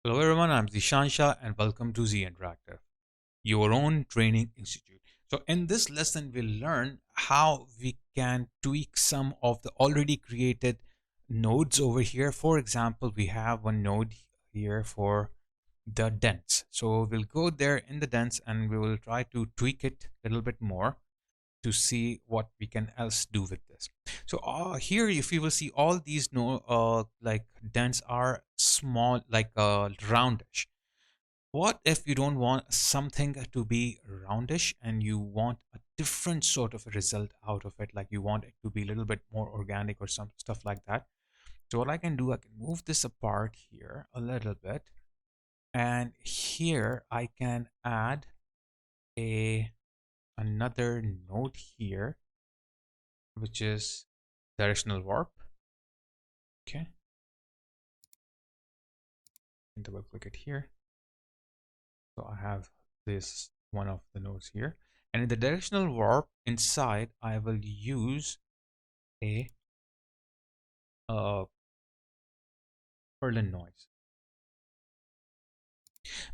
Hello everyone, I'm Zishansha and welcome to Z Interactive, your own training institute. So in this lesson, we'll learn how we can tweak some of the already created nodes over here. For example, we have one node here for the dents. So we'll go there in the dents and we will try to tweak it a little bit more to see what we can else do with this. So here, if you will see all these no like dents are small, like roundish. What if you don't want something to be roundish and you want a different sort of a result out of it, like you want it to be a little bit more organic or some stuff like that? So what I can do, I can move this apart here a little bit, and here I can add a another node here, which is directional warp. Okay, and double click it here. So I have this one of the nodes here, and in the directional warp inside, I will use a Berlin noise.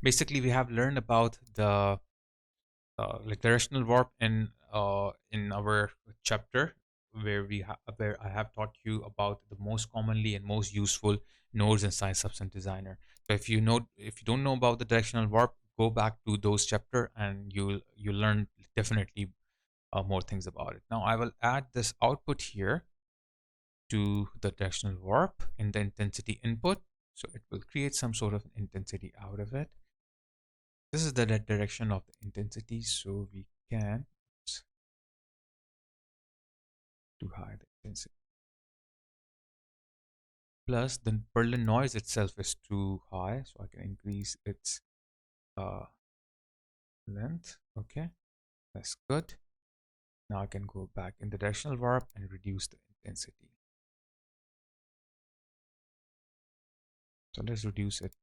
Basically, we have learned about the like directional warp in our chapter where I have taught you about the most commonly and most useful nodes inside Substance Designer. So if you don't know about the directional warp, go back to those chapter and you'll learn definitely more things about it. Now I will add this output here to the directional warp in the intensity input. So it will create some sort of intensity out of it. This is the direction of the intensity, so we can too high the intensity. Plus the Berlin noise itself is too high, so I can increase its uh, length. Okay, that's good. Now I can go back in the directional warp and reduce the intensity. So let's reduce it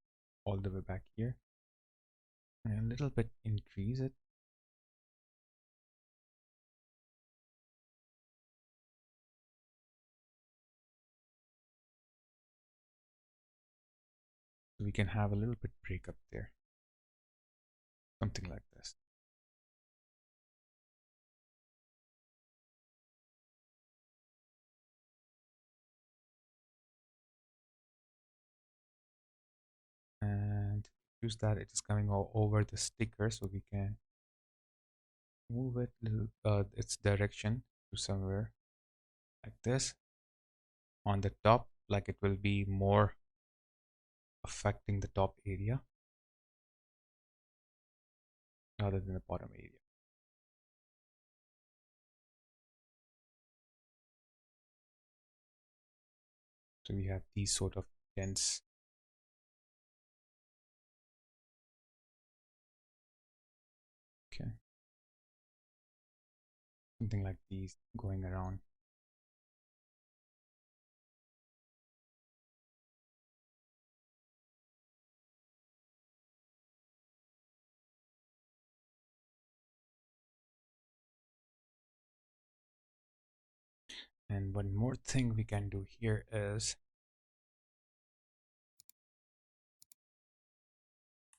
all the way back here and a little bit increase it. So we can have a little bit breakup there, something like this. And use that, it is coming all over the sticker, so we can move it little its direction to somewhere like this on the top, like it will be more affecting the top area rather than the bottom area. So we have these sort of dents. Okay, something like these going around. And one more thing we can do here is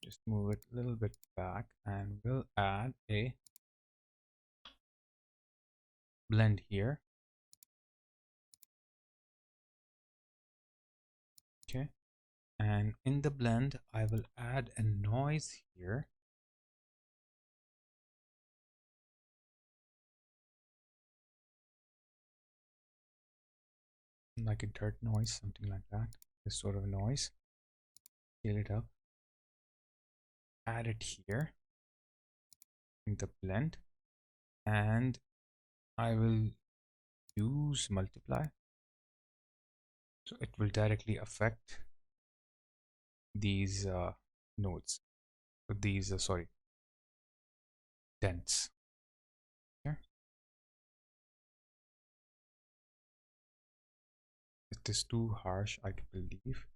just move it a little bit back and we'll add a blend here. Okay, and in the blend I will add a noise here, like a dirt noise, something like that. This sort of noise. Scale it up, add it here in the blend, and I will use multiply, so it will directly affect these nodes, these sorry, dents here. It is too harsh, I believe.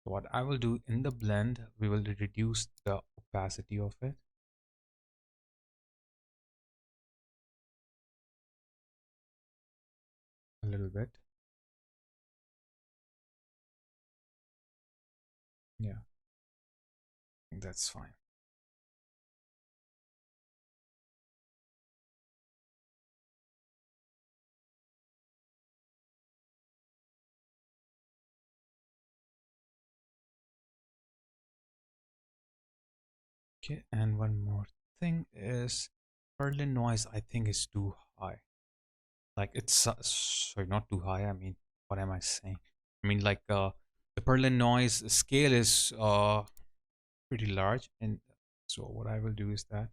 So what I will do in the blend, we will reduce the opacity of it a little bit. Yeah, think that's fine. Okay, and one more thing is Berlin noise, I think is too high. Like it's sorry, not too high. I mean, what am I saying? I mean, like the Berlin noise scale is pretty large, and so what I will do is that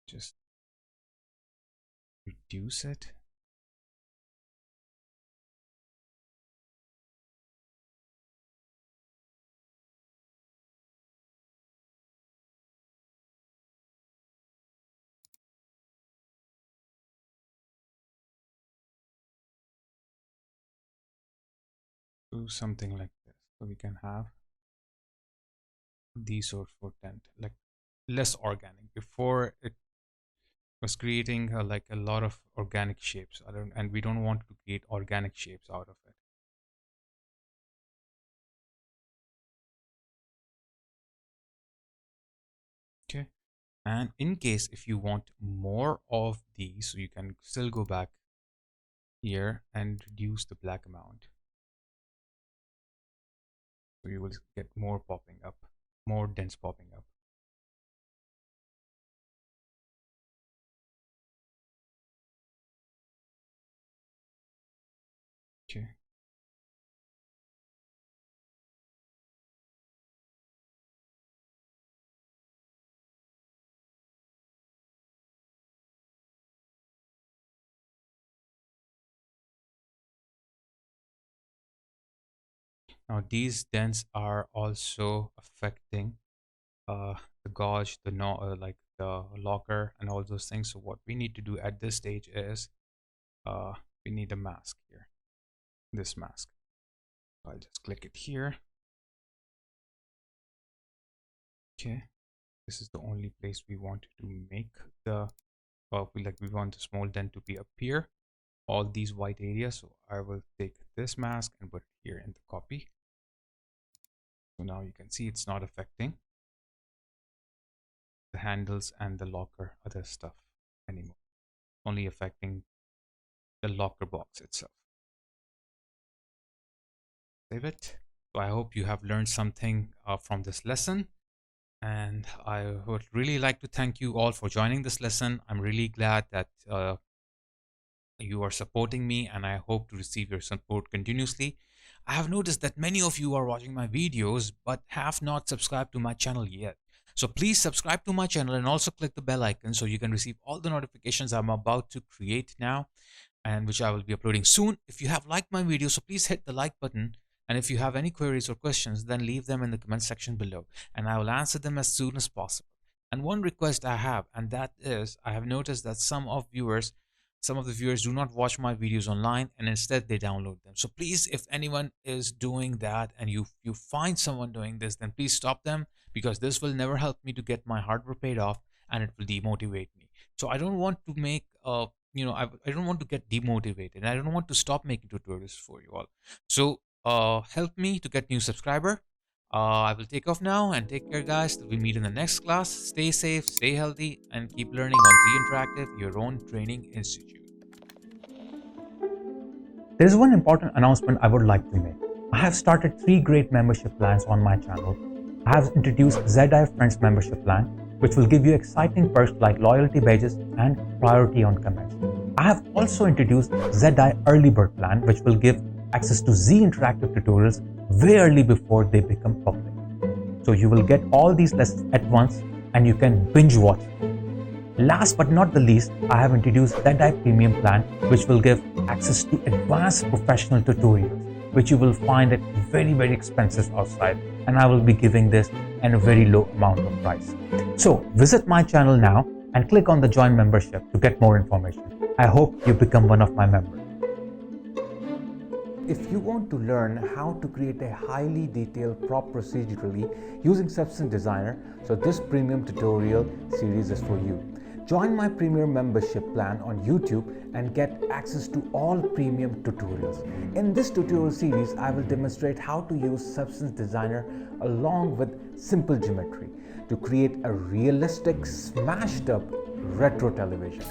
just reduce it. Do something like this, so we can have these sorts for tent, like less organic. Before it was creating like a lot of organic shapes. I don't, and we don't want to create organic shapes out of it. Okay. And in case if you want more of these, so you can still go back here and reduce the black amount. So you will get more popping up, more dents popping up. Okay. Now these dents are also affecting the gauge, the no, like the locker and all those things. So what we need to do at this stage is we need a mask here, this mask. I'll just click it here. Okay, this is the only place we want to make the we want the small dent to be appear, all these white areas. So I will take this mask and put it here in the copy. So now you can see it's not affecting the handles and the locker other stuff anymore, only affecting the locker box itself. Save it. So I hope you have learned something from this lesson, and I would really like to thank you all for joining this lesson. I'm really glad that you are supporting me, and I hope to receive your support continuously. I have noticed that many of you are watching my videos but have not subscribed to my channel yet. So please subscribe to my channel and also click the bell icon so you can receive all the notifications I'm about to create now, and which I will be uploading soon. If you have liked my video, so please hit the like button. And if you have any queries or questions, then leave them in the comment section below, and I will answer them as soon as possible. And one request I have, and that is, I have noticed that some of the viewers do not watch my videos online, and instead they download them. So please, if anyone is doing that and you find someone doing this, then please stop them, because this will never help me to get my hard work paid off, and it will demotivate me. So I don't want to make I don't want to get demotivated. I don't want to stop making tutorials for you all. So help me to get new subscriber. I will take off now, and take care, guys. We meet in the next class. Stay safe, stay healthy, and keep learning on Z Interactive, your own training institute. There is one important announcement I would like to make. I have started 3 great membership plans on my channel. I have introduced ZI Friends membership plan, which will give you exciting perks like loyalty badges and priority on comments. I have also introduced ZI Early Bird plan, which will give access to Z Interactive tutorials way early before they become public. So you will get all these lessons at once, and you can binge watch. Last but not the least, I have introduced ZI Premium plan, which will give access to advanced professional tutorials, which you will find at very expensive outside, and I will be giving this at a very low amount of price. So visit my channel now and click on the join membership to get more information. I hope you become one of my members. If you want to learn how to create a highly detailed prop procedurally using Substance Designer, so this premium tutorial series is for you. Join my premium membership plan on YouTube and get access to all premium tutorials. In this tutorial series, I will demonstrate how to use Substance Designer along with simple geometry to create a realistic, smashed up retro television.